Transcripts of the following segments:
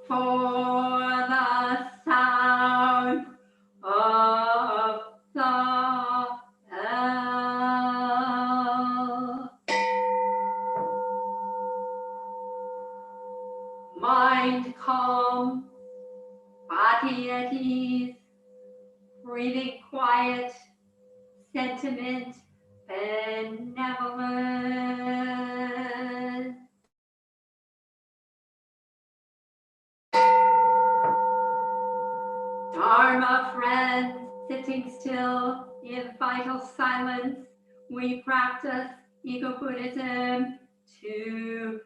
for the sound of the bell. Mind calm, body at ease, breathing quiet, sentiment benevolent. Dharma friends, sitting still in vital silence, we practice Ego Buddhism together.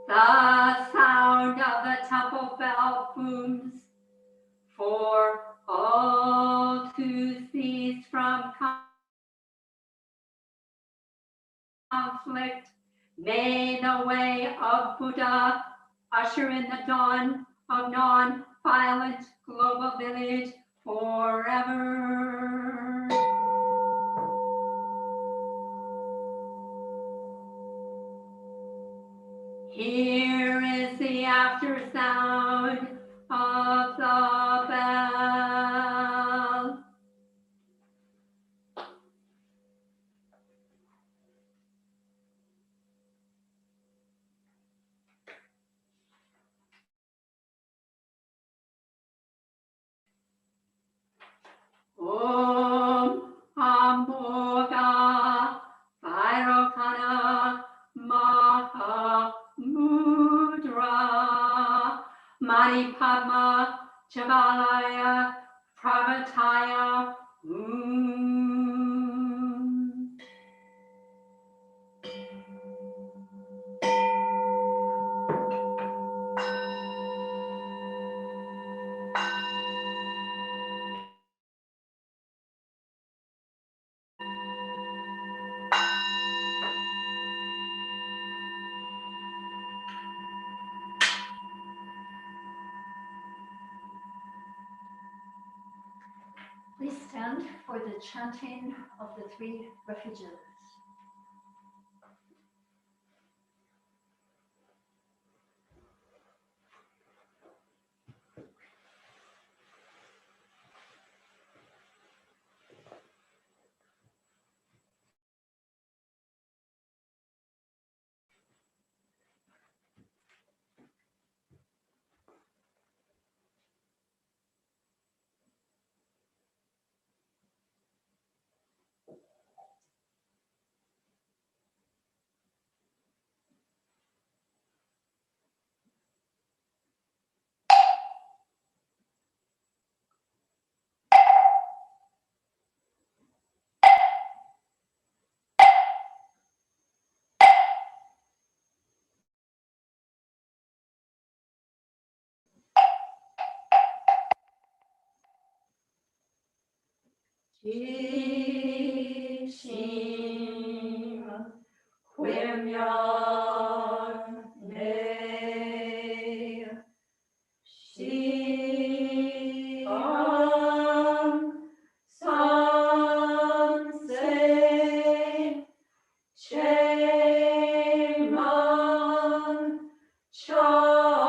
The sound of the temple bell booms for all to cease from conflict. May the way of Buddha usher in the dawn of non-violent global village forever. Here is the after sound of the bell. Om Amboga Vairocana Maha Mudra Manipadma Javalaya Pravataya Please stand for the chanting of the three refuges. Jishim Quimyon Ne Shiham Samse Cheman Chale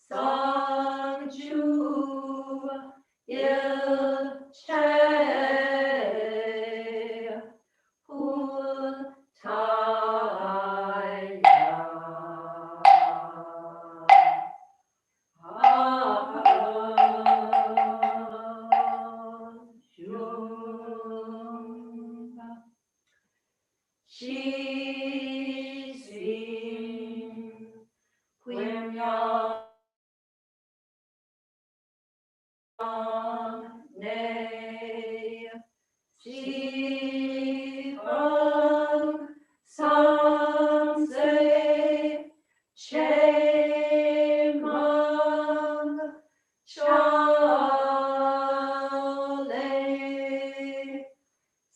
Sanju Ilche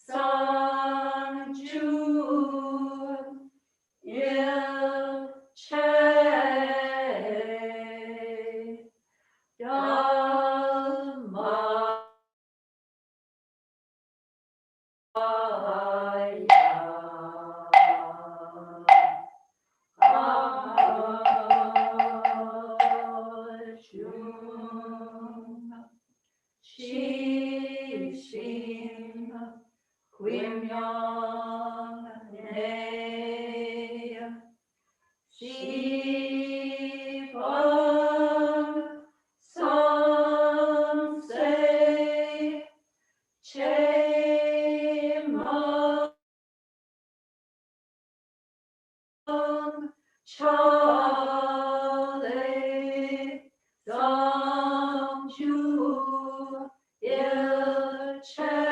Sanju Il Shivam Samse Chemam Chale Samju Ilche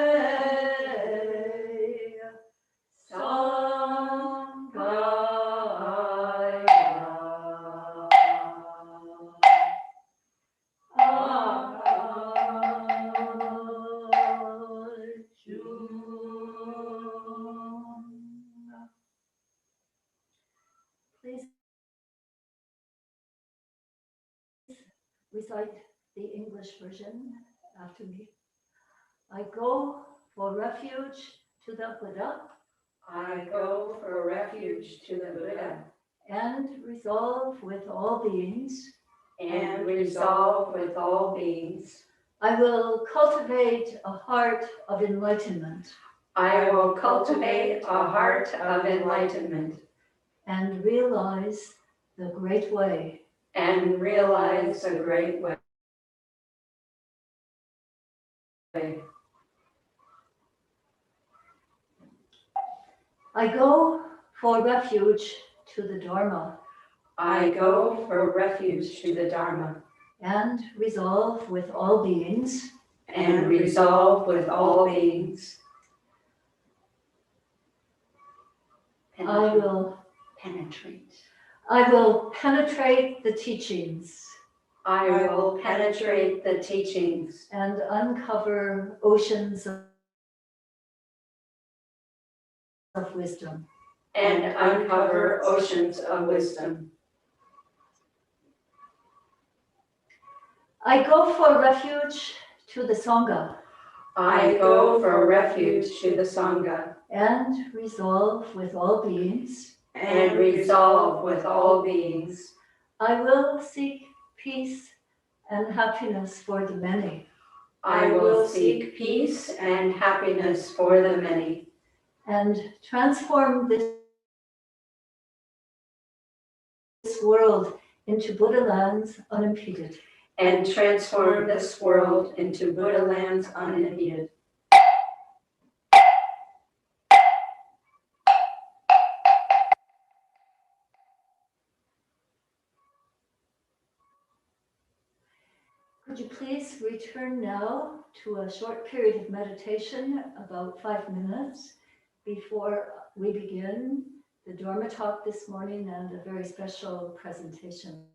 Please recite the English version after me. I go for refuge to the Buddha I go for refuge to the Buddha and resolve with all beings and resolve with all beings. I will cultivate a heart of enlightenment I will cultivate a heart of enlightenment and realize the great way. and realize the great way. I go for refuge to the Dharma I go for refuge to the Dharma and resolve with all beings and resolve with all beings. I will penetrate the teachings I will penetrate the teachings and uncover oceans of wisdom. and uncover oceans of wisdom. I go for refuge to the Sangha I go for refuge to the Sangha and resolve with all beings. and resolve with all beings. I will seek peace and happiness for the many I will seek peace and happiness for the many and transform this world into Buddha lands unimpeded. and transform this world into Buddha lands unimpeded. Could you please return now to a short period of meditation, about 5 minutes, before we begin the Dharma talk this morning and a very special presentation.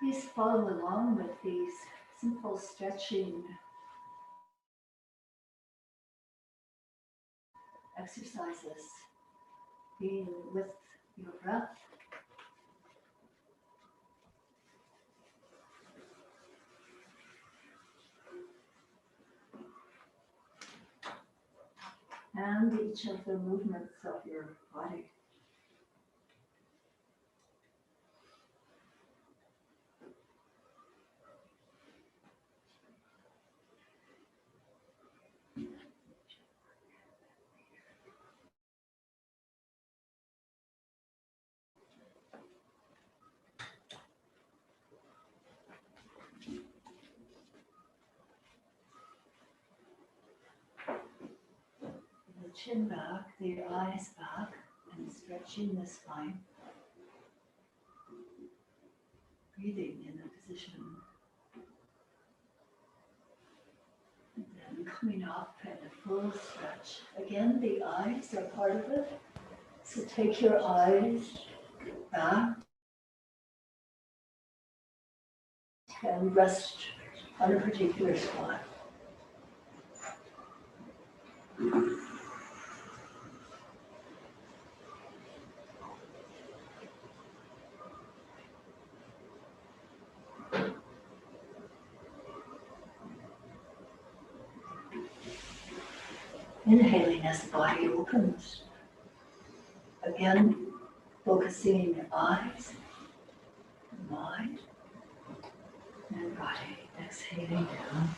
Please follow along with these simple stretching exercises, being with your breath. And each of the movements of your body. The chin back, the eyes back, and stretching the spine. Breathing in the position. And then coming up in a full stretch. Again, the eyes are part of it. So take your eyes back and rest on a particular spot. Inhaling as the body opens. Again, focusing your eyes, mind, and body. Exhaling down.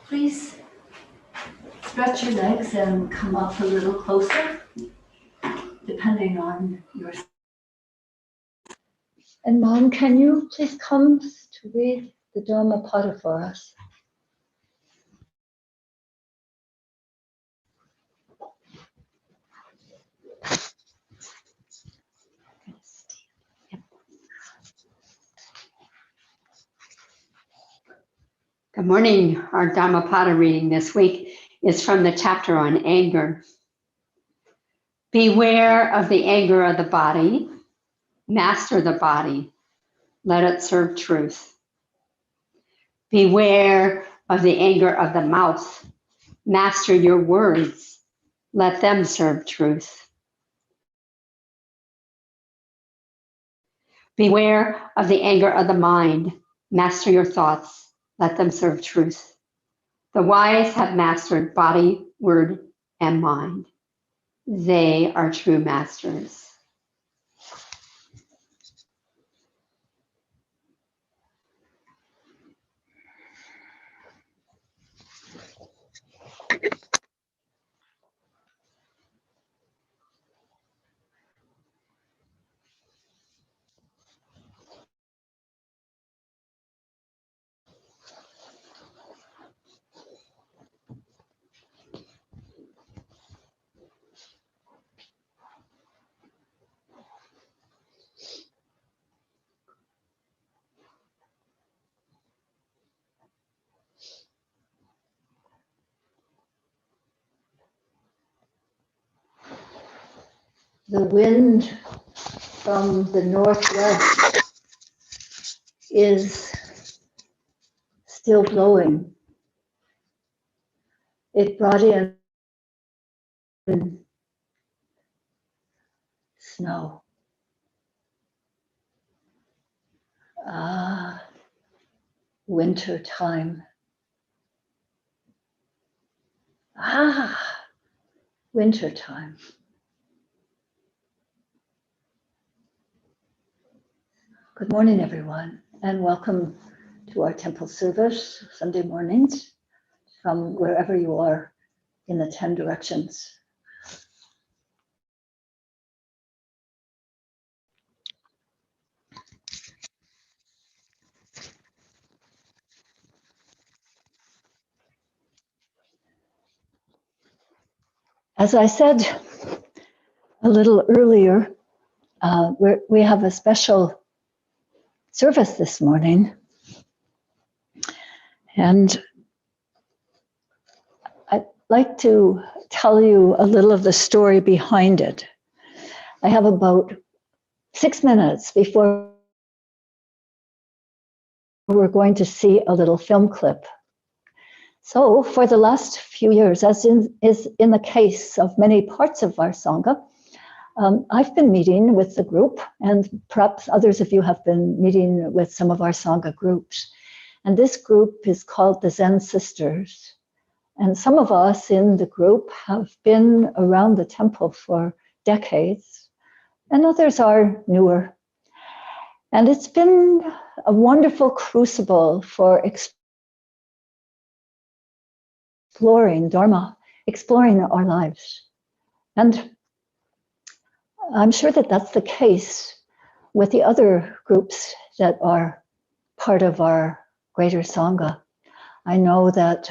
Please stretch your legs and come up a little closer, depending on your. And Mom, can you please come to read the Dhammapada for us? Good morning. Our Dhammapada reading this week is from the chapter on anger. Beware of the anger of the body. Master the body. Let it serve truth. Beware of the anger of the mouth. Master your words. let them serve truth. Beware of the anger of the mind. Master your thoughts. Let them serve truth. The wise have mastered body, word, and mind. They are true masters. The wind from the northwest is still blowing. It brought in snow. Winter time. Winter time. Good morning, everyone, and welcome to our temple service Sunday mornings from wherever you are in the 10 directions. As I said a little earlier, we have a special service this morning, and I'd like to tell you a little of the story behind it. I have about 6 minutes before we're going to see a little film clip. So for the last few years, as is in the case of many parts of our Sangha, I've been meeting with the group, and perhaps others of you have been meeting with some of our Sangha groups. And this group is called the Zen Sisters. And some of us in the group have been around the temple for decades, and others are newer. And it's been a wonderful crucible for exploring Dharma, exploring our lives. And I'm sure that that's the case with the other groups that are part of our greater Sangha. I know that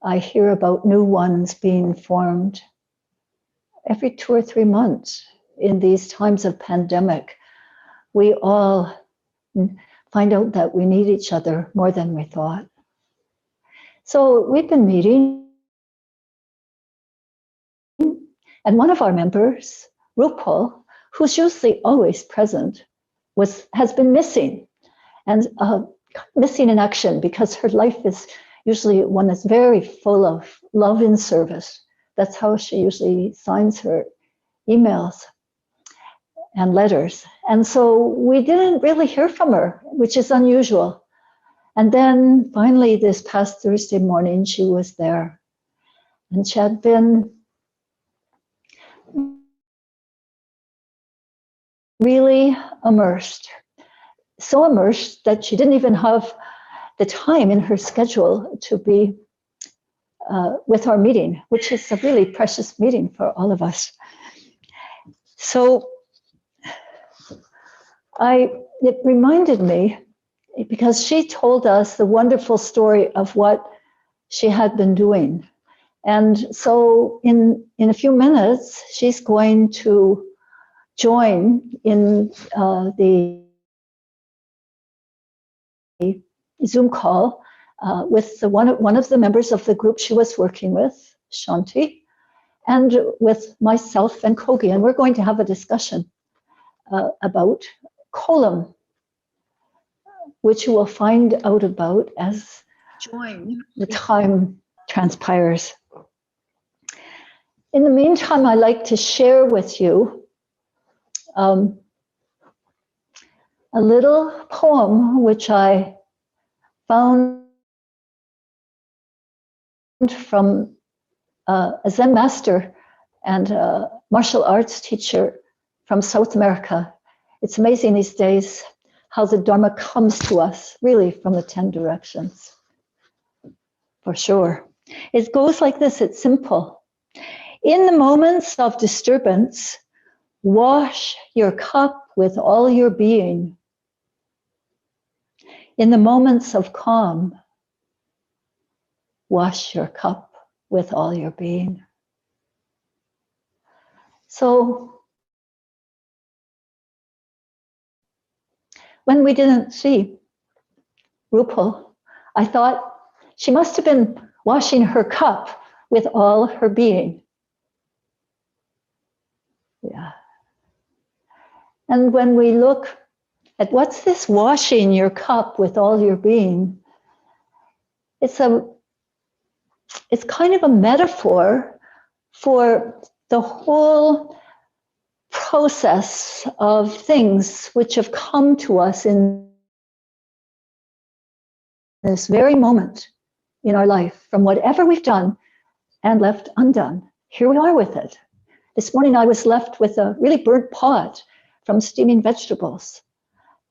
I hear about new ones being formed every 2 or 3 months in these times of pandemic. We all find out that we need each other more than we thought. So we've been meeting, and one of our members, Rupal, who's usually always present, has been missing, and missing in action, because her life is usually one that's very full of love in service. That's how she usually signs her emails and letters. And so we didn't really hear from her, which is unusual. And then finally, this past Thursday morning, she was there. And she had been really immersed, so immersed that she didn't even have the time in her schedule to be with our meeting, which is a really precious meeting for all of us. So it reminded me, because she told us the wonderful story of what she had been doing. And so in a few minutes, she's going to join in the Zoom call with one of the members of the group she was working with, Shanti, and with myself and Kogi. And we're going to have a discussion about Kolam, which you will find out about as the time transpires. In the meantime, I'd like to share with you a little poem which I found from a Zen master and a martial arts teacher from South America. It's amazing these days how the Dharma comes to us, really from the 10 directions, for sure. It goes like this, it's simple. In the moments of disturbance, wash your cup with all your being. In the moments of calm, wash your cup with all your being. So, when we didn't see Rupal, I thought she must have been washing her cup with all her being. Yeah. And when we look at what's this washing your cup with all your being, it's kind of a metaphor for the whole process of things which have come to us in this very moment in our life, from whatever we've done and left undone. Here we are with it. This morning I was left with a really burnt pot from steaming vegetables.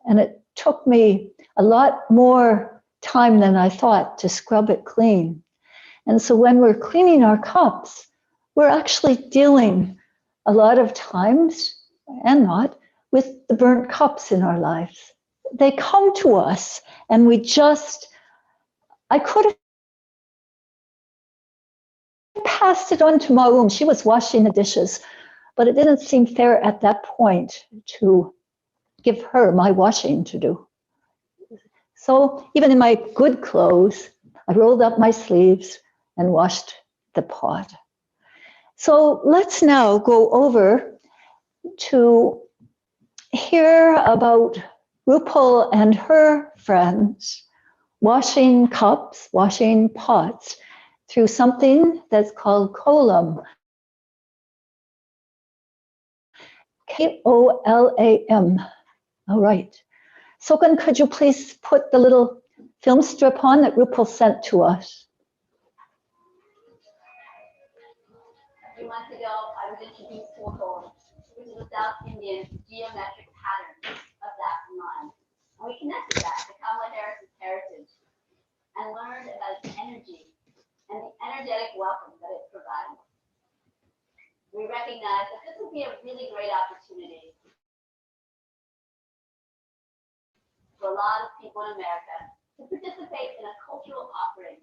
And it took me a lot more time than I thought to scrub it clean. And so when we're cleaning our cups, we're actually dealing a lot of times, and not, with the burnt cups in our lives. They come to us and I could have passed it on to Maum. She was washing the dishes, but it didn't seem fair at that point to give her my washing to do. So even in my good clothes, I rolled up my sleeves and washed the pot. So let's now go over to hear about Rupal and her friends washing cups, washing pots through something that's called kolam. K-O-L-A-M. All right. Sokan, could you please put the little film strip on that Rupal sent to us? A few months ago, I was introduced to a kolam, which is a South Indian geometric pattern of that line. And we connected that to Kamala Harris's heritage and learned about its energy and the energetic welcome that it provides. We recognize that this would be a really great opportunity for a lot of people in America to participate in a cultural offering.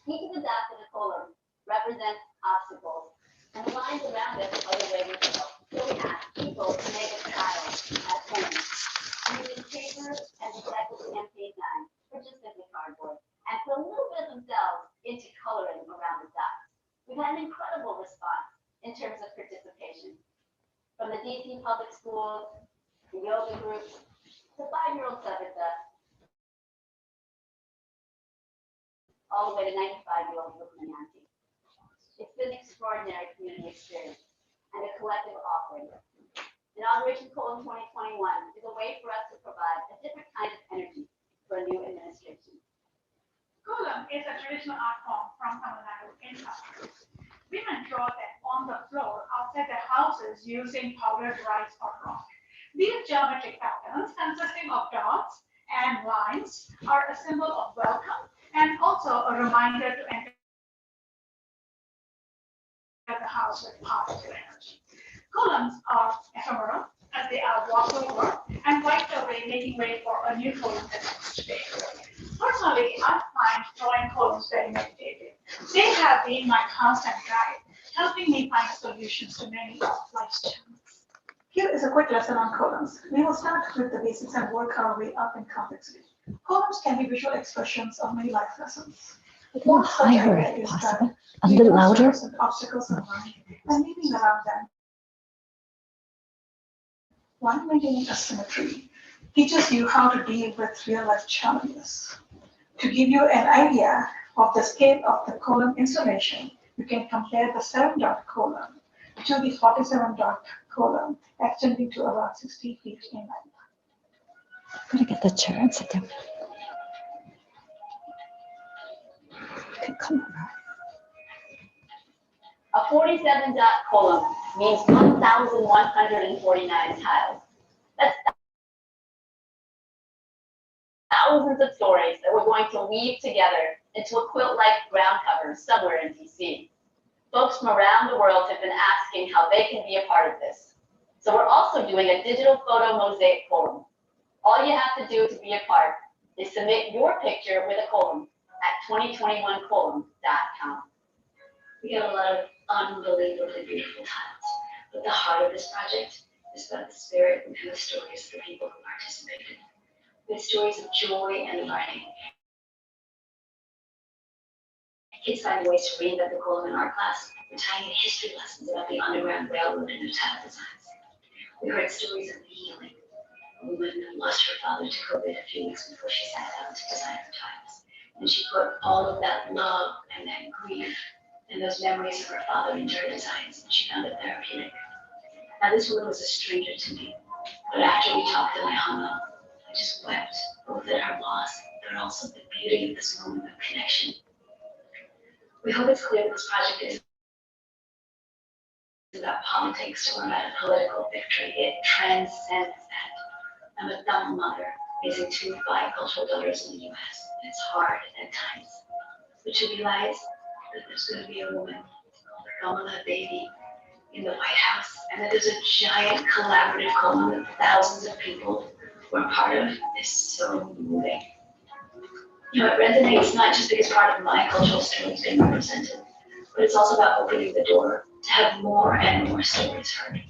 Each of the dots in the kolam represents obstacles, and the lines around it are the way we go. So we ask people to make a child at home using paper and recycled campaign knives, or just simply cardboard, and put a little bit of themselves into coloring around the dots. We've had an incredible response in terms of participation. From the DC public schools, the yoga groups, the 5-year-old Savita, all the way to 95-year-old Rukmanyanti. It's been an extraordinary community experience and a collective offering. Inauguration Kolam 2021 is a way for us to provide a different kind of energy for a new administration. Kolam is a traditional art form from Tamil Nadu in South. Women draw them on the floor outside their houses using powdered rice or rock. These geometric patterns, consisting of dots and lines, are a symbol of welcome and also a reminder to enter the house with positive energy. Kolams are ephemeral, as they are walked over and wiped away, making way for a new kolam the next day. Personally, I find drawing kolams very meditative. They have been my constant guide, helping me find solutions to many of life's challenges. Here is a quick lesson on kolams. We will start with the basics and work our way up in complexity. Kolams can be visual expressions of many life lessons. One such Higher, idea if is possible. that A we little don't louder. stress with obstacles in mind and moving around them. One, maintaining a symmetry teaches you how to deal with real life challenges. To give you an idea of the scale of the kolam installation, you can compare the 7-dot column to the 47-dot column, extending to around 60 feet in length. I'm gonna get the chair and sit down. Okay, come on. A 47-dot column means 1,149 tiles. That's thousands of stories that we're going to weave together into a quilt-like ground cover somewhere in DC. Folks from around the world have been asking how they can be a part of this. So we're also doing a digital photo mosaic column. All you have to do to be a part is submit your picture with a column at 2021column.com. We got a lot of unbelievably beautiful tiles, but the heart of this project is about the spirit and the stories of the people who participated. With stories of joy and learning. Kids find ways to reinvent the column in art class. We're tying in history lessons about the Underground Railroad and new tile designs. We heard stories of healing. A woman who lost her father to COVID a few weeks before she sat down to design her tiles. And she put all of that love and that grief and those memories of her father into her designs, and she found it therapeutic. Now this woman was a stranger to me, but after we talked and I hung up, I just wept, both at her loss, but also the beauty of this moment of connection. We hope it's clear that this project is about politics or about a political victory. It transcends that. I'm a double mother, raising 2 bicultural daughters in the US. It's hard at times. But you realize that there's going to be a woman called Kamala Baby in the White House, and that there's a giant collaborative column that thousands of people were part of. Is so moving. You know, it resonates not just because part of my cultural story is being represented, but it's also about opening the door to have more and more stories heard.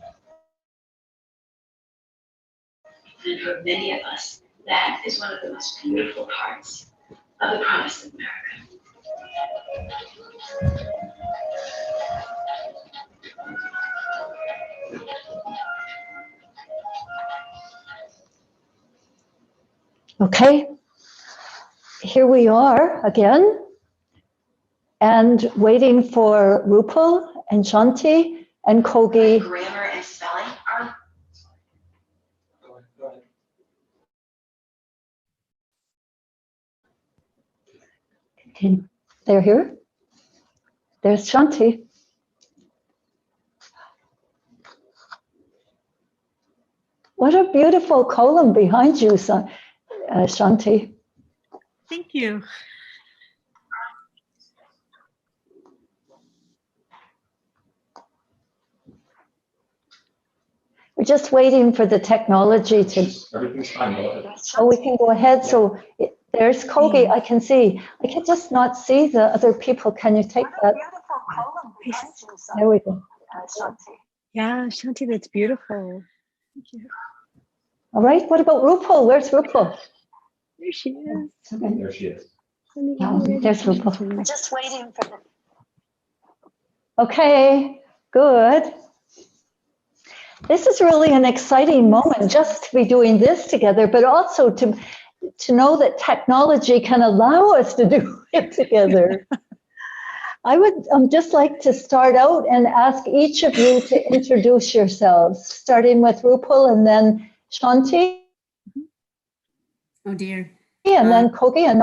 And for many of us, that is one of the most beautiful parts of the promise of America. Okay, here we are again, and waiting for Rupal and Shanti and Kogi. Grammar and spelling are. Go ahead. They're here. There's Shanti. What a beautiful column behind you, Shanti. Thank you. We're just waiting for the technology to. Everything's fine. Go ahead. Oh, we can go ahead. So there's Kogi. I can see. I can just not see the other people. Can you take that? There we go. Yeah, Shanti, that's beautiful. Thank you. All right. What about Rupal? Where's Rupal? There she is. Okay. There she is. There's Rupal. We're just waiting for the. Okay. Good. This is really an exciting moment just to be doing this together, but also to know that technology can allow us to do it together. I would just like to start out and ask each of you to introduce yourselves, starting with Rupal and then Shanti. Oh dear. And then Kogi, and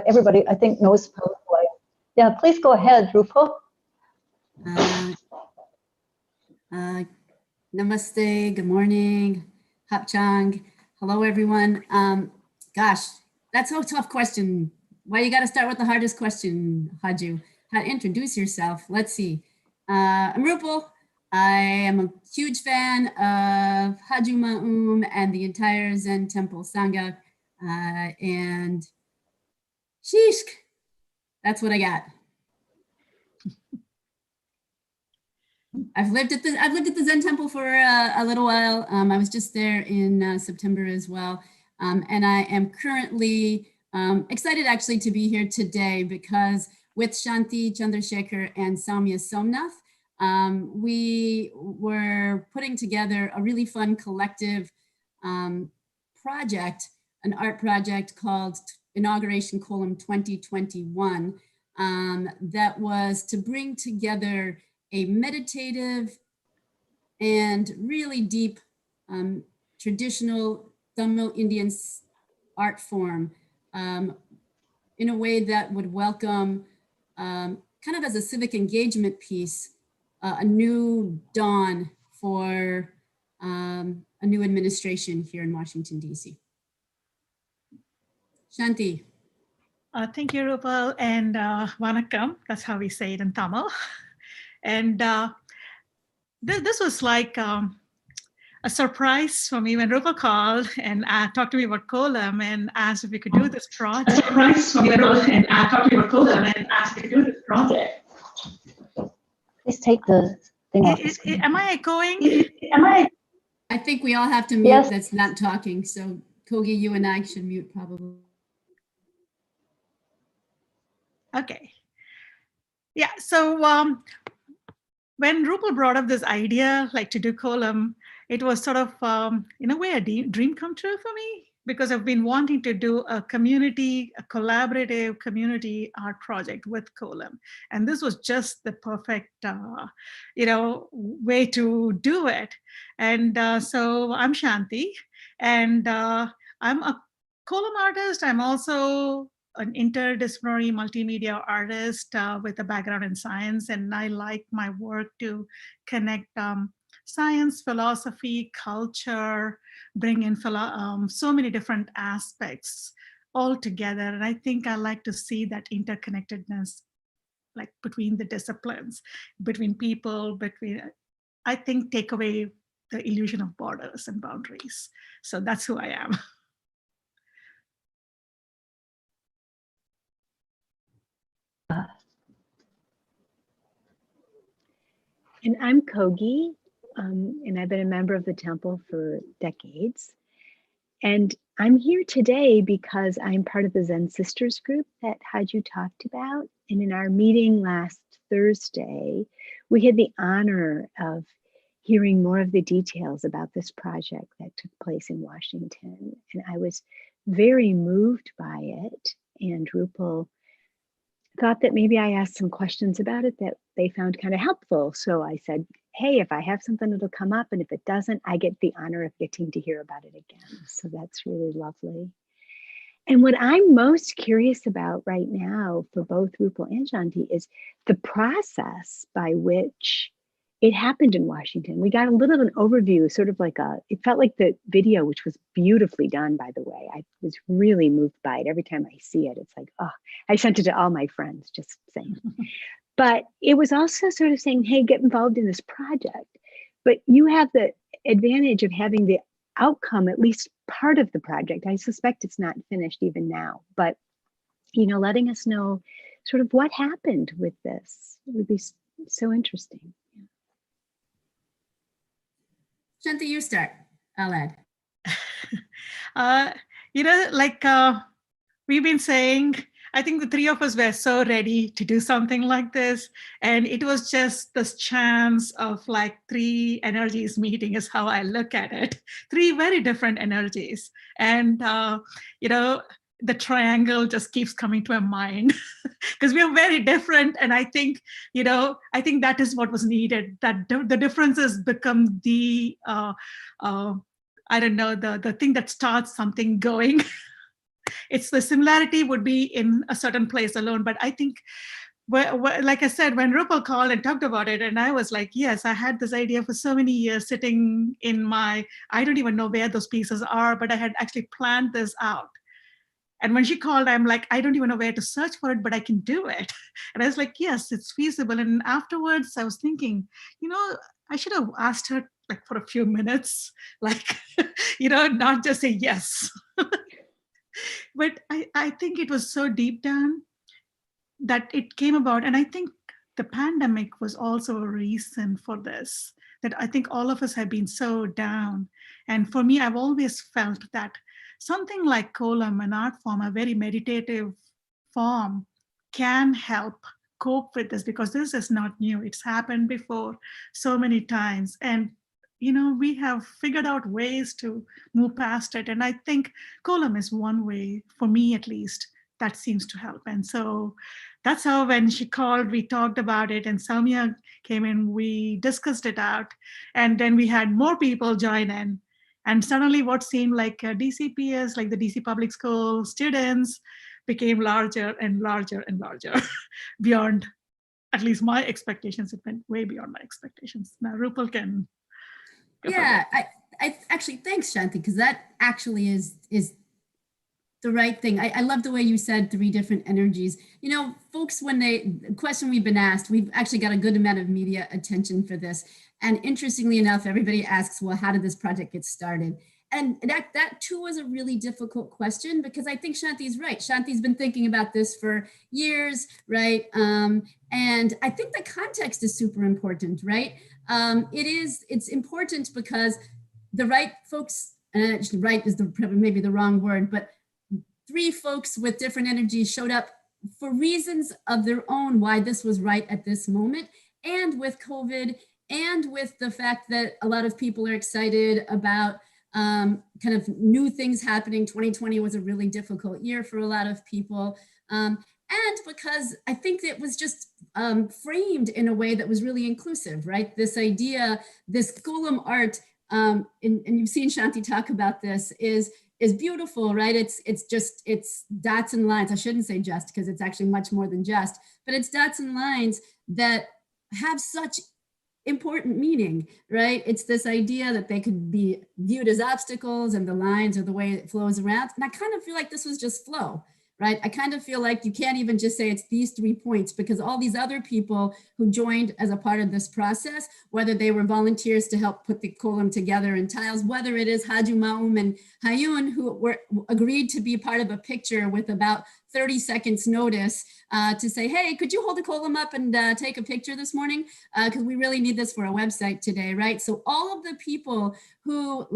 everybody I think knows probably. Yeah, please go ahead, Rupal. Namaste, good morning, Hapchang. Hello, everyone. Gosh, that's a tough question. Why you got to start with the hardest question, Haju? How to introduce yourself? Let's see. I'm Rupal. I am a huge fan of Haju Ma'um and the entire Zen Temple Sangha. And sheesh, that's what I got. I've lived at the Zen Temple for a little while. I was just there in September as well. And I am currently excited actually to be here today because with Shanti Chandrasekhar and Samya Somnath, we were putting together a really fun collective project, an art project called Inauguration Column 2021. that was to bring together a meditative and really deep traditional Tamil Indian art form in a way that would welcome, kind of as a civic engagement piece, a new dawn for a new administration here in Washington, D.C. Shanti. Thank you, Rupal, and Vanakkam. That's how we say it in Tamil. And this was like a surprise for me when Rupal called and talked to me about Kolam and asked if we could do this project. A surprise for me when Rupal and talked to me about Kolam and asked if we could do this project. Please take the thing off the screen. Am I echoing? I think we all have to mute. Yes. That's not talking. So Kogi, you and I should mute probably. Okay. Yeah, so when Rupal brought up this idea, like to do Kolam, it was sort of, in a way, a dream come true for me, because I've been wanting to do a collaborative community art project with Kolam. And this was just the perfect, way to do it. And so I'm Shanti, and I'm a Kolam artist. I'm also an interdisciplinary multimedia artist with a background in science, and I like my work to connect science, philosophy, culture, bring in so many different aspects all together. And I think I like to see that interconnectedness, like between the disciplines, between people, I think take away the illusion of borders and boundaries. So that's who I am. And I'm Kogi, and I've been a member of the temple for decades. And I'm here today because I'm part of the Zen Sisters group that Haju talked about. And in our meeting last Thursday, we had the honor of hearing more of the details about this project that took place in Washington. And I was very moved by it. And Rupal thought that maybe I asked some questions about it that they found kind of helpful. So I said, hey, if I have something, it'll come up. And if it doesn't, I get the honor of getting to hear about it again. So that's really lovely. And what I'm most curious about right now for both Rupal and Shanti is the process by which it happened in Washington. We got a little of an overview, sort of like it felt like the video, which was beautifully done, by the way. I was really moved by it. Every time I see it, it's like, oh, I sent it to all my friends, just saying. But it was also sort of saying, hey, get involved in this project. But you have the advantage of having the outcome, at least part of the project. I suspect it's not finished even now, but letting us know sort of what happened with this. It would be so interesting. Shanti, you start. I'll add. We've been saying, I think the three of us were so ready to do something like this. And it was just this chance of like three energies meeting is how I look at it. Three very different energies. And, the triangle just keeps coming to my mind because we are very different. And I think, that is what was needed, that the differences become the, the thing that starts something going. It's the similarity would be in a certain place alone. But I think, like I said, when Rupal called and talked about it, and I was like, yes, I had this idea for so many years sitting in I don't even know where those pieces are, but I had actually planned this out. And when she called, I'm like, I don't even know where to search for it, but I can do it. And I was like, yes, it's feasible. And afterwards, I was thinking, I should have asked her like for a few minutes, like, not just say yes. But I think it was so deep down that it came about. And I think the pandemic was also a reason for this, that I think all of us have been so down. And for me, I've always felt that something like Kolam, an art form, a very meditative form, can help cope with this, because this is not new. It's happened before so many times. And, we have figured out ways to move past it. And I think Kolam is one way, for me at least, that seems to help. And so that's how, when she called, we talked about it, and Soumya came in, we discussed it out, and then we had more people join in. And suddenly what seemed like DCPS, like the DC Public School students, became larger and larger and larger beyond at least my expectations. It went way beyond my expectations. Now Rupal can. Yeah, I actually, thanks, Shanti, because that actually is the right thing. I love the way you said 3 different energies. You know, folks, the question we've been asked, we've actually got a good amount of media attention for this. And interestingly enough, everybody asks, well, how did this project get started? And that too was a really difficult question, because I think Shanti's right. Shanti's been thinking about this for years, right? And I think the context is super important, right? It's important because the right folks, right is maybe the wrong word, but 3 folks with different energies showed up for reasons of their own why this was right at this moment. And with COVID, and with the fact that a lot of people are excited about kind of new things happening. 2020 was a really difficult year for a lot of people. And because I think it was just framed in a way that was really inclusive, right? This idea, this golem art, and you've seen Shanti talk about this, is beautiful, right? It's dots and lines. I shouldn't say just, because it's actually much more than just, but it's dots and lines that have such important meaning, right? It's this idea that they could be viewed as obstacles, and the lines are the way it flows around. And I kind of feel like this was just flow, right? I kind of feel like you can't even just say it's these 3 points, because all these other people who joined as a part of this process, whether they were volunteers to help put the column together in tiles, whether it is Haju Maum and Hayun, who agreed to be part of a picture with about 30 seconds notice to say, hey, could you hold the column up and take a picture this morning? Because we really need this for our website today, right? So all of the people who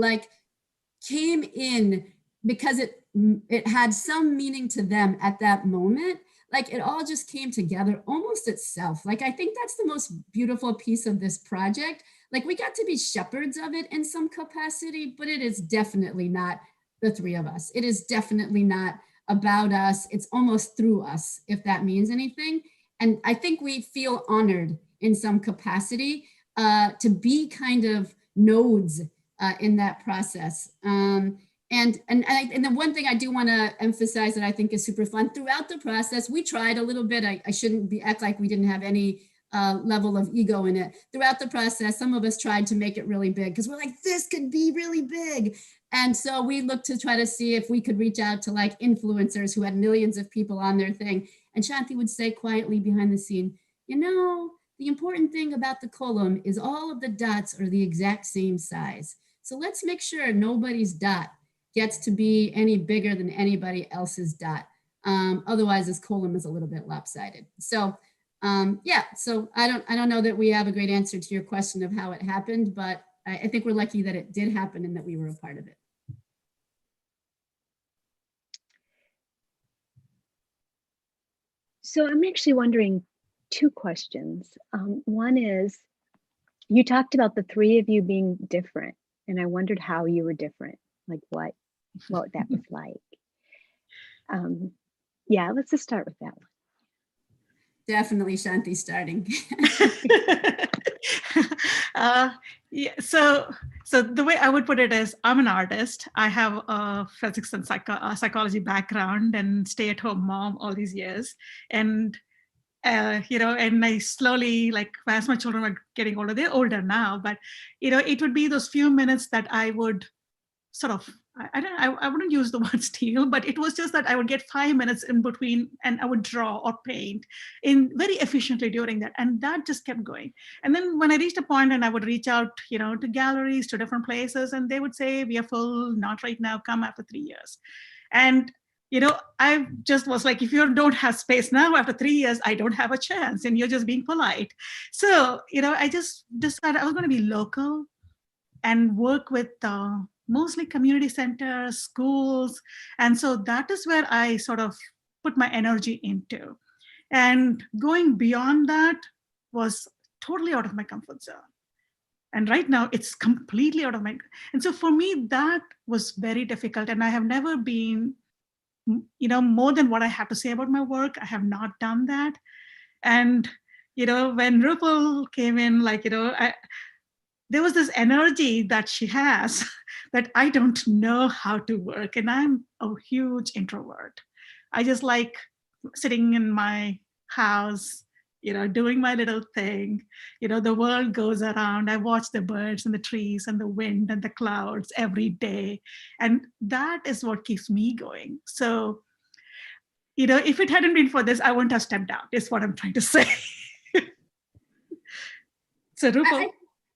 came in because it had some meaning to them at that moment, it all just came together almost itself. I think that's the most beautiful piece of this project. We got to be shepherds of it in some capacity, but it is definitely not the 3 of us. It is definitely not about us. It's almost through us, if that means anything. And I think we feel honored in some capacity to be kind of nodes in that process. And the one thing I do want to emphasize that I think is super fun, throughout the process, we tried a little bit. I shouldn't act like we didn't have any level of ego in it. Throughout the process, some of us tried to make it really big, because we're like, this could be really big. And so we looked to try to see if we could reach out to influencers who had millions of people on their thing. And Shanti would say quietly behind the scene, the important thing about the column is all of the dots are the exact same size. So let's make sure nobody's dot gets to be any bigger than anybody else's dot. Otherwise, this column is a little bit lopsided. So yeah, so I don't know that we have a great answer to your question of how it happened, but I think we're lucky that it did happen and that we were a part of it. So I'm actually wondering 2 questions. One is, you talked about the 3 of you being different, and I wondered how you were different, what that was like. Yeah, let's just start with that one. Definitely Shanti starting. Yeah, so the way I would put it is, I'm an artist. I have a physics and psychology background and stay-at-home mom all these years. And and I slowly, as my children are getting older, they're older now, but it would be those few minutes that I would sort of, I wouldn't use the word steal, but it was just that I would get 5 minutes in between, and I would draw or paint in very efficiently during that. And that just kept going. And then when I reached a point, and I would reach out, to galleries, to different places, and they would say, we are full, not right now, come after 3 years. And I just was like, if you don't have space now after 3 years, I don't have a chance, and you're just being polite. So, I just decided I was going to be local and work with mostly community centers, schools. And so that is where I sort of put my energy into. And going beyond that was totally out of my comfort zone. And right now it's completely out of my, and so for me, that was very difficult. And I have never been more than what I have to say about my work. I have not done that. And, when Rupal came in, there was this energy that she has that I don't know how to work. And I'm a huge introvert. I just like sitting in my house, doing my little thing. The world goes around. I watch the birds and the trees and the wind and the clouds every day. And that is what keeps me going. So, if it hadn't been for this, I wouldn't have stepped out, is what I'm trying to say. So Rupal.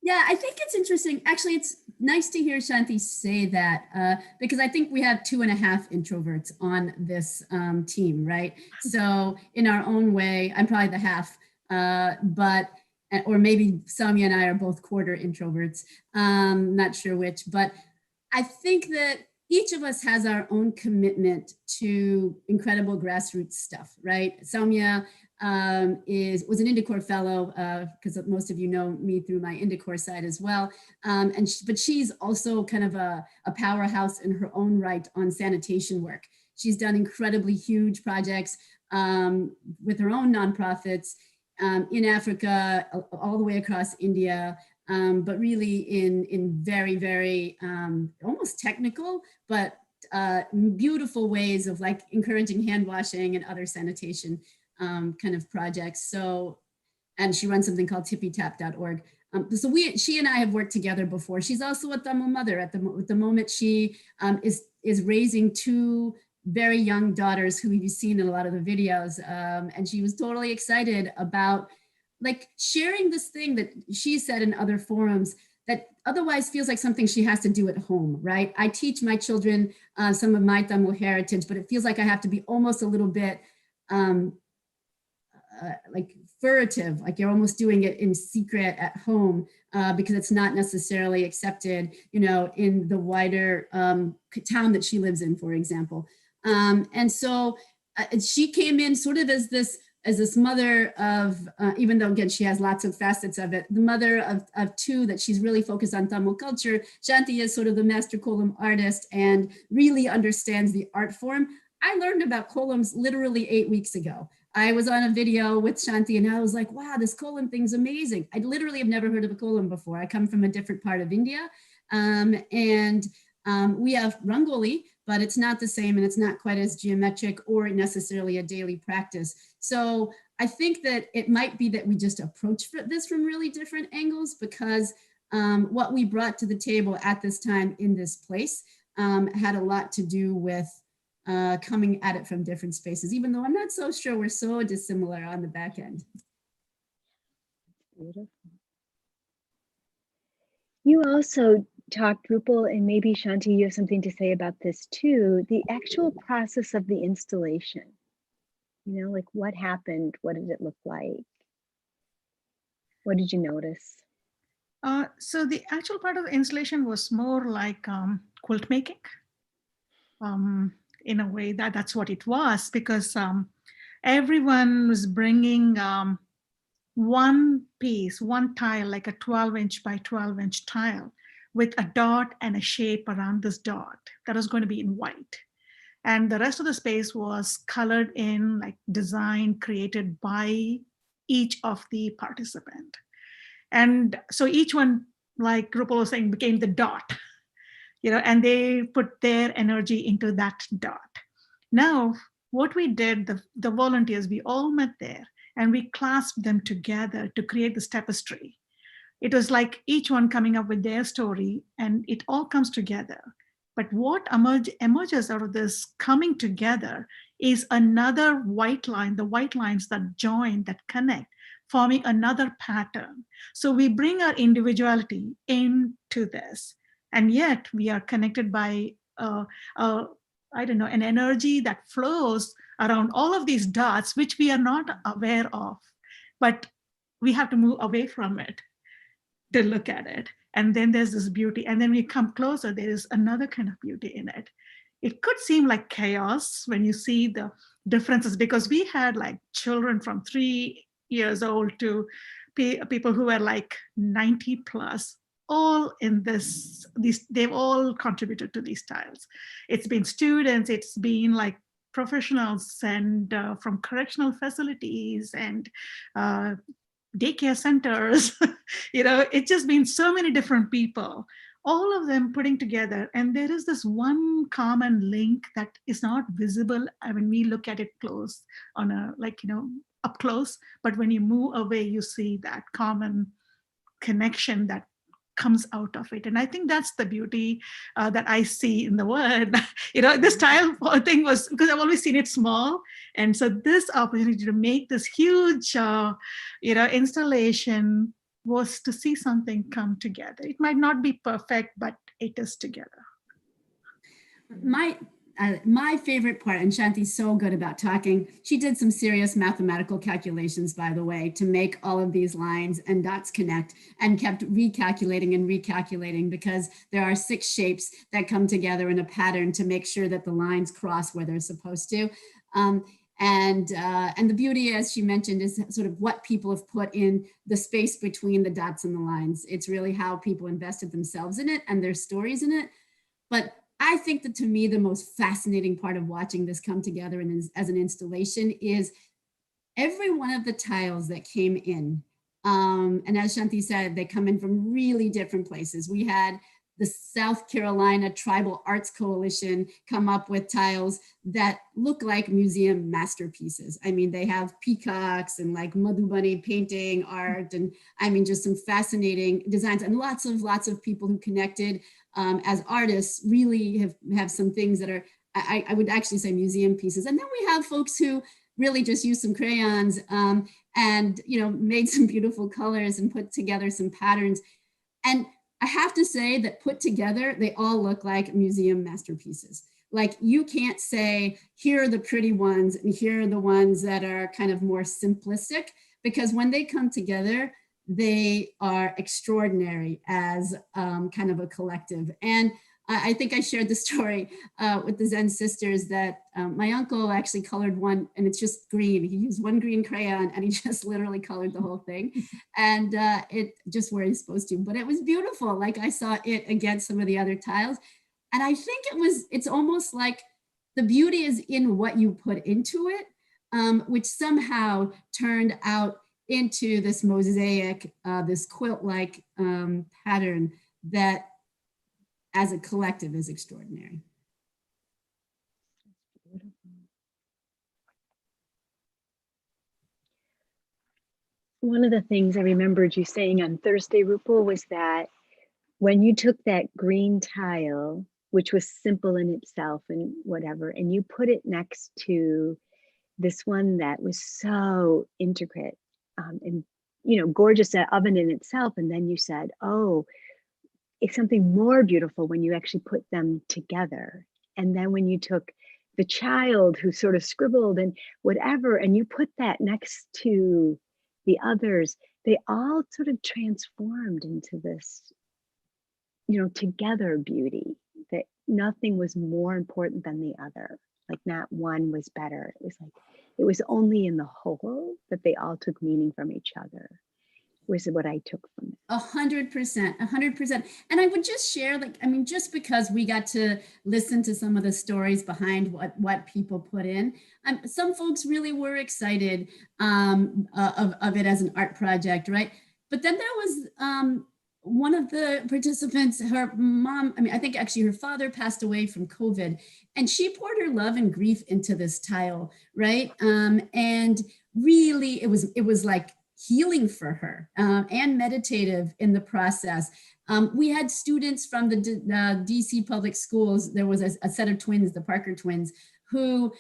I think it's interesting. Actually, it's nice to hear Shanti say that because I think we have 2.5 introverts on this team, right? So in our own way, I'm probably the half, or maybe Samia and I are both quarter introverts. Not sure which, but I think that each of us has our own commitment to incredible grassroots stuff, right? Samia was an Indicor fellow, because most of you know me through my Indicor side as well. But she's also kind of a powerhouse in her own right on sanitation work. She's done incredibly huge projects with her own nonprofits in Africa, all the way across India, but really in very, very almost technical, but beautiful ways of like encouraging hand washing and other sanitation kind of projects. So, and she runs something called tippytap.org. So she and I have worked together before. She's also a Tamil mother at the moment. She is raising 2 very young daughters who you've seen in a lot of the videos. And she was totally excited about like sharing this thing that she said in other forums that otherwise feels like something she has to do at home, right? I teach my children some of my Tamil heritage, but it feels like I have to be almost a little bit like furtive, like you're almost doing it in secret at home because it's not necessarily accepted, in the wider town that she lives in, for example. And so she came in sort of as this mother of, even though again, she has lots of facets of it, the mother of 2 that she's really focused on Tamil culture. Shanti is sort of the master kolam artist and really understands the art form. I learned about kolams literally 8 weeks ago. I was on a video with Shanti and I was like, wow, this kolam thing's amazing. I literally have never heard of a kolam before. I come from a different part of India. We have rangoli, but it's not the same and it's not quite as geometric or necessarily a daily practice. So I think that it might be that we just approach this from really different angles because what we brought to the table at this time in this place had a lot to do with coming at it from different spaces, even though I'm not so sure we're so dissimilar on the back end. Beautiful. You also talked, Rupal, and maybe Shanti, you have something to say about this too, the actual process of the installation. Like what happened? What did it look like? What did you notice? So the actual part of the installation was more like quilt making. In a way that's what it was, because everyone was bringing one piece, one tile, like a 12-inch by 12-inch tile with a dot and a shape around this dot that was going to be in white. And the rest of the space was colored in, like design created by each of the participant. And so each one, like Rupal was saying, became the dot. And they put their energy into that dot. Now, what we did, the volunteers, we all met there and we clasped them together to create this tapestry. It was like each one coming up with their story and it all comes together. But what emerges out of this coming together is another white line, the white lines that join, that connect, forming another pattern. So we bring our individuality into this. And yet we are connected by, an energy that flows around all of these dots, which we are not aware of, but we have to move away from it to look at it. And then there's this beauty. And then we come closer, there is another kind of beauty in it. It could seem like chaos when you see the differences, because we had like children from 3 years old to people who were like 90 plus, all in they've all contributed to these tiles. It's been students, it's been like professionals and from correctional facilities and daycare centers. It's just been so many different people, all of them putting together. And there is this one common link that is not visible when we look at it close up close. But when you move away, you see that common connection that comes out of it. And I think that's the beauty that I see in the word. This tile thing was because I've always seen it small. And so this opportunity to make this huge, installation was to see something come together. It might not be perfect, but it is together. My favorite part, and Shanti's so good about talking, she did some serious mathematical calculations, by the way, to make all of these lines and dots connect, and kept recalculating because there are 6 shapes that come together in a pattern to make sure that the lines cross where they're supposed to. And the beauty, as she mentioned, is sort of what people have put in the space between the dots and the lines. It's really how people invested themselves in it and their stories in it. But I think that, to me, the most fascinating part of watching this come together as an installation is every one of the tiles that came in. And as Shanti said, they come in from really different places. We had the South Carolina Tribal Arts Coalition come up with tiles that look like museum masterpieces. I mean, they have peacocks and like Madhubani painting art, and I mean, just some fascinating designs, and lots of people who connected as artists really have some things that are, I would actually say, museum pieces. And then we have folks who really just used some crayons and made some beautiful colors and put together some patterns. And I have to say that put together, they all look like museum masterpieces. Like, you can't say, here are the pretty ones and here are the ones that are kind of more simplistic, because when they come together, they are extraordinary as kind of a collective. And I think I shared the story with the Zen sisters that my uncle actually colored one, and it's just green. He used one green crayon and he just literally colored the whole thing, and it just where he's supposed to. But it was beautiful. Like, I saw it against some of the other tiles, and I think it's almost like the beauty is in what you put into it, which somehow turned out into this mosaic, this quilt-like pattern that, as a collective, is extraordinary. One of the things I remembered you saying on Thursday, Rupal, was that when you took that green tile, which was simple in itself and whatever, and you put it next to this one that was so intricate and gorgeous, that oven in itself, and then you said, oh, it's something more beautiful when you actually put them together. And then when you took the child who sort of scribbled and whatever, and you put that next to the others, they all sort of transformed into this, together beauty, that nothing was more important than the other. Like, not one was better. It was like, it was only in the whole that they all took meaning from each other. Was what I took from it. 100%. And I would just share, just because we got to listen to some of the stories behind what people put in, some folks really were excited of it as an art project, right? But then there was one of the participants, her mom, I think actually her father passed away from COVID, and she poured her love and grief into this tile, right? And really, it was like healing for her and meditative in the process. We had students from the DC public schools. There was a set of twins, the Parker twins, who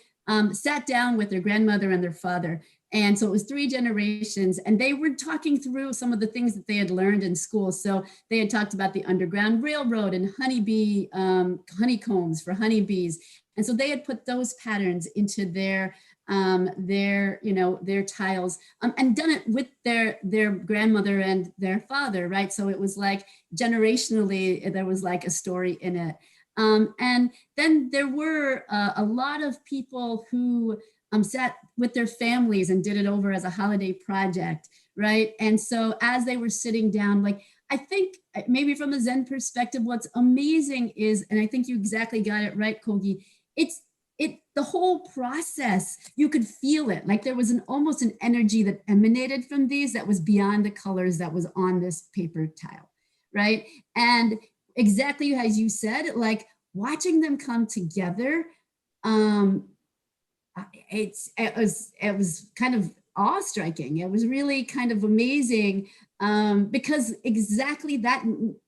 sat down with their grandmother and their father. And so it was 3 generations, and they were talking through some of the things that they had learned in school. So they had talked about the Underground Railroad and honeybee, honeycombs for honeybees. And so they had put those patterns into their tiles, and done it with their grandmother and their father, right? So it was like generationally, there was like a story in it. And then there were a lot of people who sat with their families and did it over as a holiday project, right? And so as they were sitting down, I think maybe from a Zen perspective, what's amazing is, and I think you exactly got it right, Kogi, the whole process, you could feel it. Like there was almost an energy that emanated from these that was beyond the colors that was on this paper tile, right? And exactly as you said, like watching them come together, it was kind of awe-striking. It was really kind of amazing because exactly that,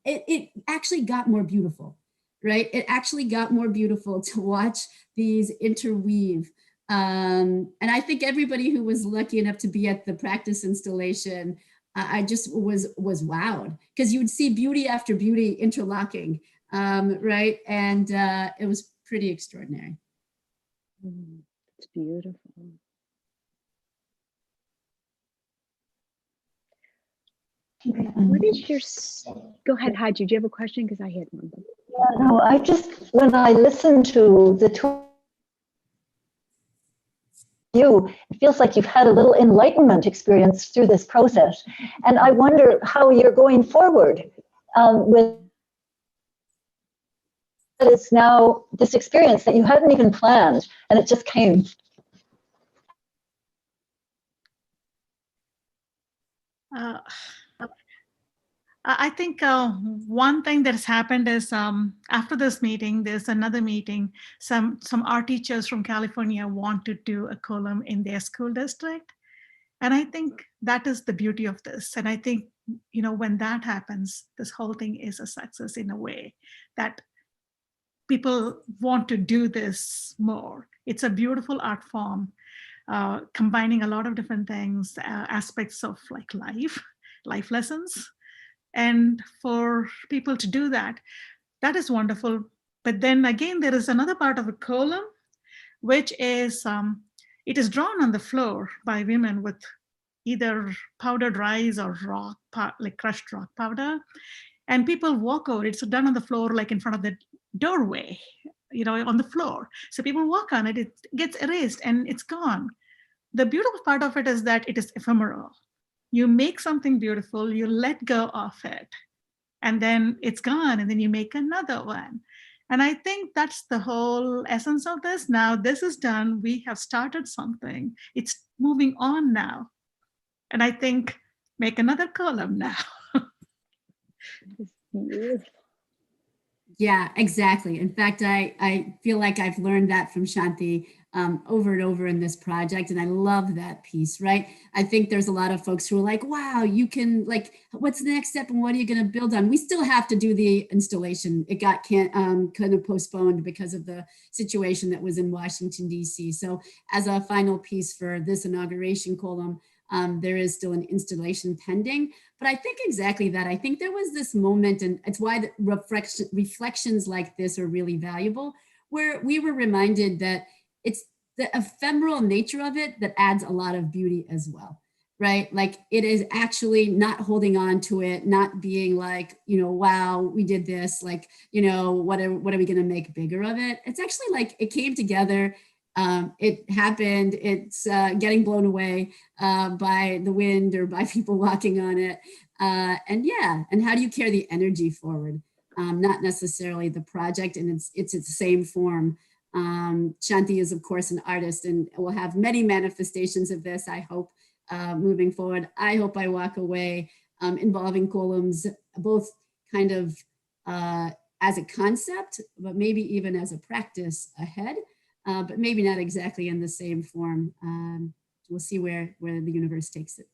it actually got more beautiful, right? It actually got more beautiful to watch these interweave. And I think everybody who was lucky enough to be at the practice installation, I just was wowed, because you would see beauty after beauty interlocking, right? And it was pretty extraordinary. It's beautiful. What is your, go ahead, Haji, do you have a question? Because I had one. Yeah, no, I just, when I listen to the two of you, it feels like you've had a little enlightenment experience through this process. And I wonder how you're going forward with it's now this experience that you hadn't even planned and it just came. I think one thing that's happened is after this meeting, there's another meeting. Some art teachers from California want to do a column in their school district. And I think that is the beauty of this. And I think, you know, when that happens, this whole thing is a success in a way that people want to do this more. It's a beautiful art form, combining a lot of different things, aspects of like life lessons. And for people to do that, that is wonderful. But then again, there is another part of a column, which is, it is drawn on the floor by women with either powdered rice or rock, like crushed rock powder. And people walk over, it's done on the floor, like in front of the doorway, you know, on the floor. So people walk on it, it gets erased and it's gone. The beautiful part of it is that it is ephemeral. You make something beautiful, you let go of it, and then it's gone, and then you make another one. And I think that's the whole essence of this. Now this is done, we have started something, it's moving on now. And I think make another column now. Yeah, exactly. In fact, I feel like I've learned that from Shanti over and over in this project. And I love that piece, right? I think there's a lot of folks who are like, wow, you can like, what's the next step and what are you going to build on? We still have to do the installation. It got kind of postponed because of the situation that was in Washington, D.C. So as a final piece for this inauguration column, there is still an installation pending, but I think exactly that. I think there was this moment, and it's why the reflections like this are really valuable, where we were reminded that it's the ephemeral nature of it that adds a lot of beauty as well, right? Like it is actually not holding on to it, not being like, you know, wow, we did this, like, you know, what are we going to make bigger of it? It's actually like it came together. It happened, it's getting blown away by the wind or by people walking on it. And yeah, and how do you carry the energy forward? Not necessarily the project and it's the same form. Shanti is of course an artist and will have many manifestations of this, I hope, moving forward. I hope I walk away involving columns, both kind of as a concept, but maybe even as a practice ahead. But maybe not exactly in the same form. We'll see where the universe takes it.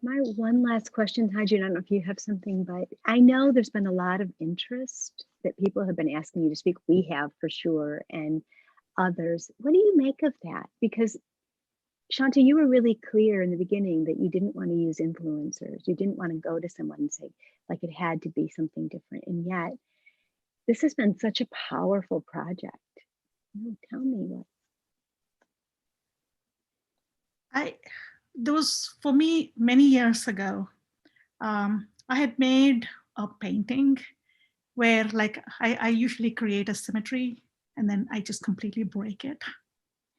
My one last question, Haji, I don't know if you have something, but I know there's been a lot of interest that people have been asking you to speak. We have for sure, and others. What do you make of that? Because Shanti, you were really clear in the beginning that you didn't want to use influencers. You didn't want to go to someone and say, like it had to be something different. And yet, this has been such a powerful project. Tell me what. There was, for me, many years ago, I had made a painting where like I usually create a symmetry and then I just completely break it.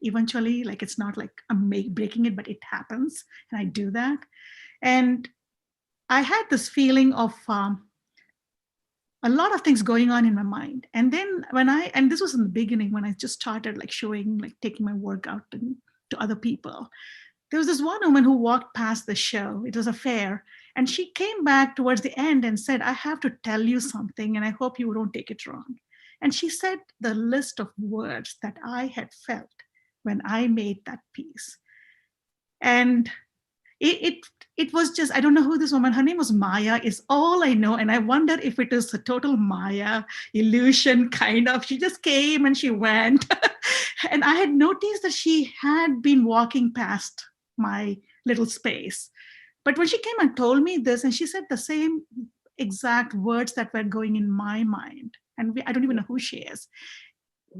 eventually. Like it's not like I'm breaking it, but it happens, and I do that. And I had this feeling of a lot of things going on in my mind. And then and this was in the beginning when I just started like showing, like taking my work out to other people. There was this one woman who walked past the show. It was a fair. And she came back towards the end and said, I have to tell you something, and I hope you don't take it wrong. And she said the list of words that I had felt when I made that piece. And it was just, I don't know who this woman, her name was Maya, is all I know. And I wonder if it is a total Maya illusion kind of. She just came and she went. And I had noticed that she had been walking past my little space. But when she came and told me this, and she said the same exact words that were going in my mind, and I don't even know who she is,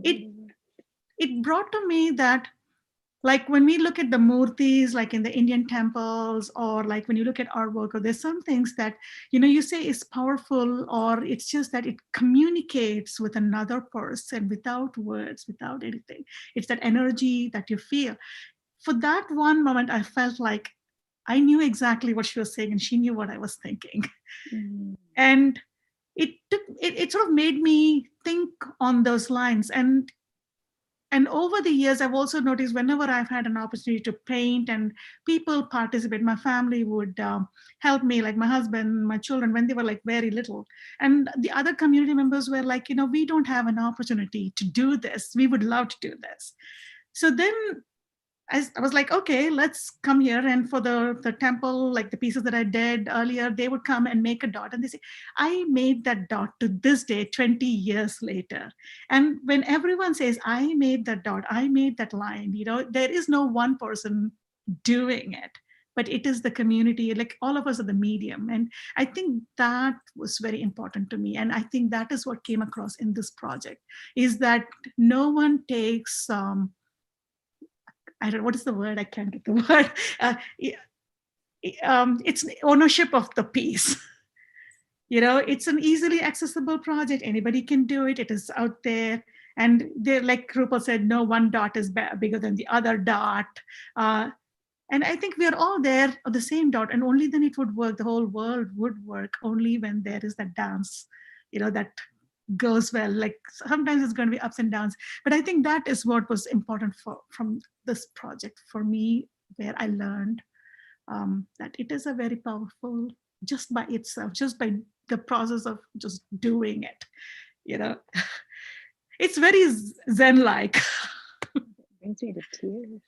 it brought to me that, like when we look at the murtis, like in the Indian temples, or like when you look at our work, or there's some things that, you say is powerful, or it's just that it communicates with another person without words, without anything. It's that energy that you feel. For that one moment, I felt like I knew exactly what she was saying, and she knew what I was thinking. Mm. And it sort of made me think on those lines. And over the years, I've also noticed whenever I've had an opportunity to paint and people participate, my family would help me, like my husband, my children, when they were like very little. And the other community members were like, we don't have an opportunity to do this. We would love to do this. So then I was like, okay, let's come here. And for the temple, like the pieces that I did earlier, they would come and make a dot. And they say, I made that dot to this day, 20 years later. And when everyone says, I made that dot, I made that line, there is no one person doing it, but it is the community, like all of us are the medium. And I think that was very important to me. And I think that is what came across in this project, is that no one takes, I don't know, what is the word? I can't get the word. It's ownership of the piece. It's an easily accessible project. Anybody can do it. It is out there. And they're like Rupal said, no one dot is bigger than the other dot. And I think we are all there on the same dot, and only then it would work. The whole world would work only when there is that dance, that goes well. Like sometimes it's going to be ups and downs, but I think that is what was important from this project for me, where I learned that it is a very powerful, just by itself, just by the process of just doing it. It's very Zen-like. It brings me to tears.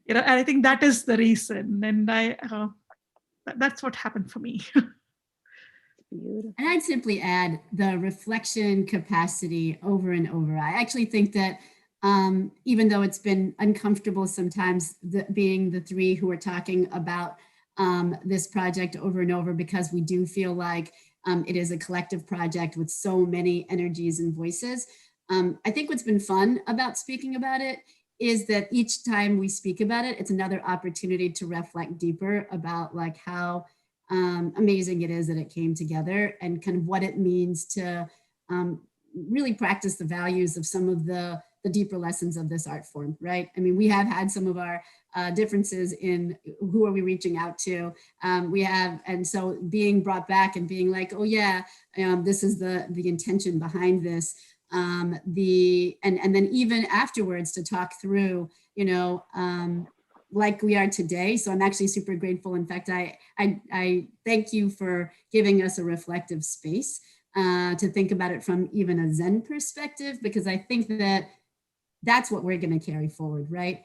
And I think that is the reason, and that's what happened for me. And I'd simply add the reflection capacity over and over. I actually think that even though it's been uncomfortable sometimes, being the three who are talking about this project over and over, because we do feel like it is a collective project with so many energies and voices. I think what's been fun about speaking about it is that each time we speak about it, it's another opportunity to reflect deeper about like how amazing it is that it came together, and kind of what it means to really practice the values of some of the deeper lessons of this art form, right? I mean, we have had some of our differences in who are we reaching out to. And so being brought back and being like, oh yeah, this is the intention behind this. And then even afterwards to talk through, like we are today. So I'm actually super grateful. In fact, I thank you for giving us a reflective space to think about it from even a Zen perspective, because I think that that's what we're going to carry forward, right?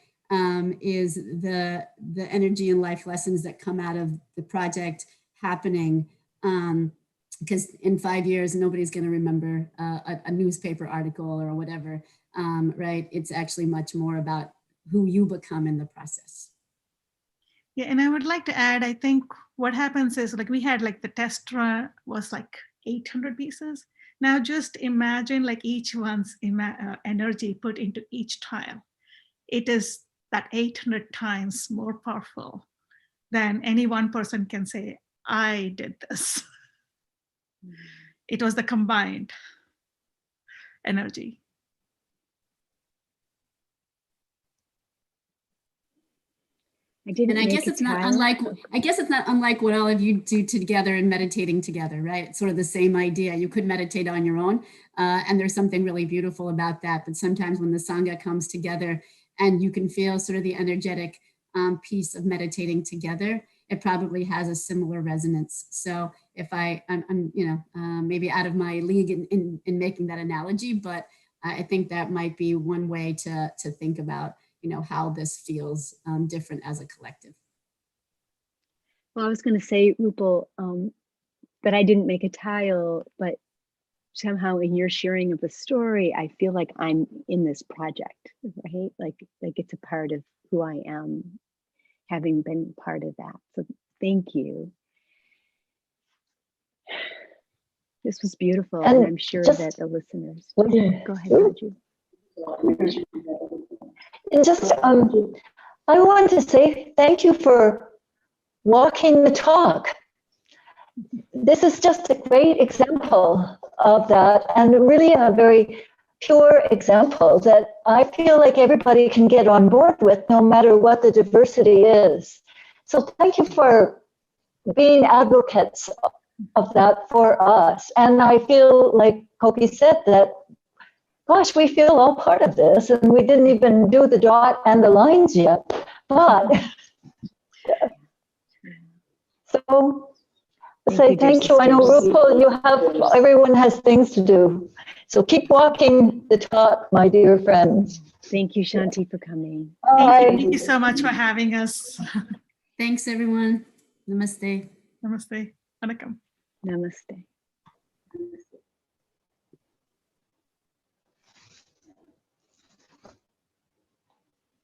Is the energy and life lessons that come out of the project happening. Because in 5 years, nobody's going to remember a newspaper article or whatever, right? It's actually much more about who you become in the process. Yeah, and I would like to add, I think what happens is like we had like the test run was like 800 pieces. Now just imagine like each one's energy put into each tile. It is that 800 times more powerful than any one person can say, I did this. It was the combined energy. I didn't And I make guess a it's not tile. unlike what all of you do together and meditating together, right? It's sort of the same idea. You could meditate on your own, and there's something really beautiful about that. But sometimes when the Sangha comes together and you can feel sort of the energetic piece of meditating together, it probably has a similar resonance. So if I'm maybe out of my league in making that analogy, but I think that might be one way to think about, how this feels different as a collective. Well, I was going to say, Rupal, that I didn't make a tile, but somehow in your sharing of the story, I feel like I'm in this project, right? Like it's a part of who I am, having been part of that. So thank you. This was beautiful, and I'm sure that the listeners. Go ahead, Raju. Just, I want to say thank you for walking the talk. This is just a great example of that, and really a very pure example that I feel like everybody can get on board with, no matter what the diversity is. So thank you for being advocates of that for us. And I feel like Koki said that, gosh, we feel all part of this, and we didn't even do the dot and the lines yet. But so say thank you. I know, Rupal, everyone has things to do. So keep walking the talk, my dear friends. Thank you, Shanti, for coming. Thank you so much for having us. Thanks, everyone. Namaste. Namaste. Vanakkam. Namaste.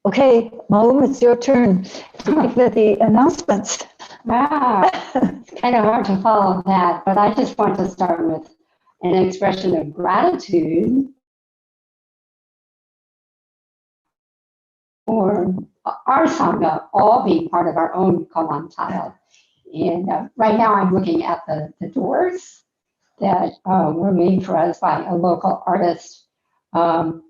Okay, Mahum, it's your turn to give the announcements. It's kind of hard to follow that, but I just want to start with an expression of gratitude for our Sangha all being part of our own Kolam tile. And right now I'm looking at the doors that were made for us by a local artist. So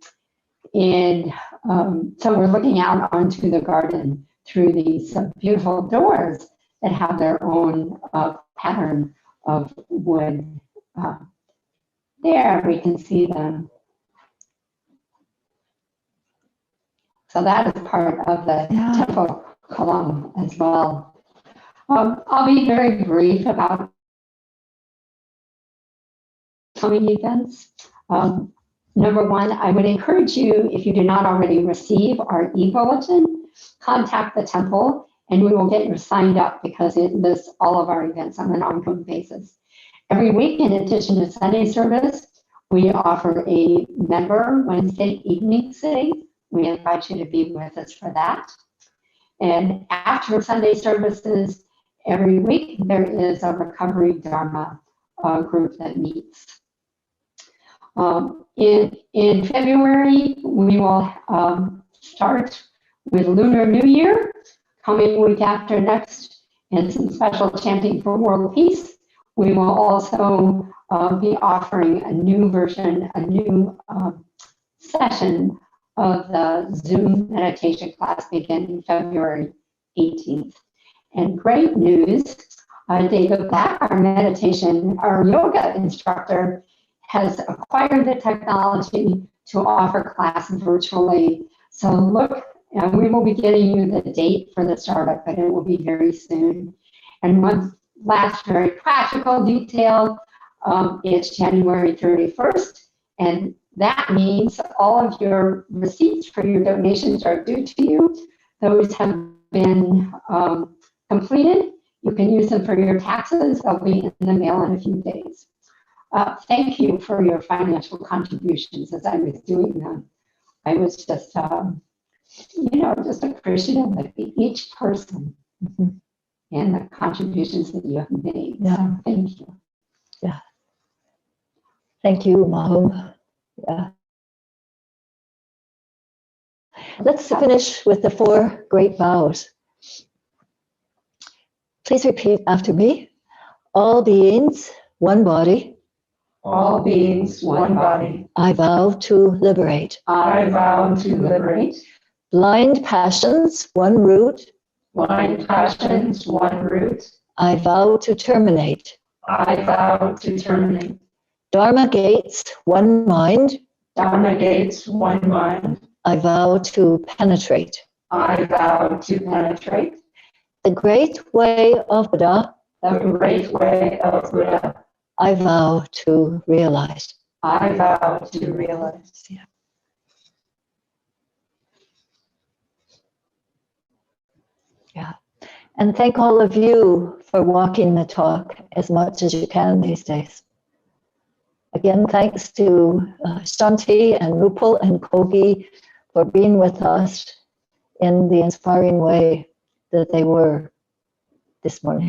we're looking out onto the garden through these beautiful doors that have their own pattern of wood. There we can see them. So that is part of the temple column as well. I'll be very brief about coming events. Number one, I would encourage you, if you do not already receive our e-bulletin, contact the temple and we will get you signed up because it lists all of our events on an ongoing basis. Every week, in addition to Sunday service, we offer a member Wednesday evening sitting. We invite you to be with us for that. And after Sunday services, every week, there is a Recovery Dharma group that meets. In February, we will start with Lunar New Year, coming week after next, and some special chanting for world peace. We will also be offering a new version, a new session of the Zoom meditation class beginning February 18th. And great news, David Black, our yoga instructor, has acquired the technology to offer classes virtually. So look, we will be getting you the date for the startup, but it will be very soon. And one last very practical detail, it's January 31st, and that means all of your receipts for your donations are due to you. Those have been completed. You can use them for your taxes. They'll be in the mail in a few days. Thank you for your financial contributions. As I was doing them, I was just, just appreciative of each person and the contributions that you have made. Yeah. So thank you. Yeah. Thank you, Mahum. Yeah. Let's finish with the 4 great vows. Please repeat after me. All beings, one body. All beings, one body. I vow to liberate. I vow to liberate. Blind passions, one root. One passions, one root. I vow to terminate. I vow to terminate. Dharma gates, one mind. Dharma gates, one mind. I vow to penetrate. I vow to penetrate. The great way of Buddha, The great way of Buddha. I vow to realize. I vow to realize. And thank all of you for walking the talk as much as you can these days. Again, thanks to Shanti and Rupal and Kogi for being with us in the inspiring way that they were this morning.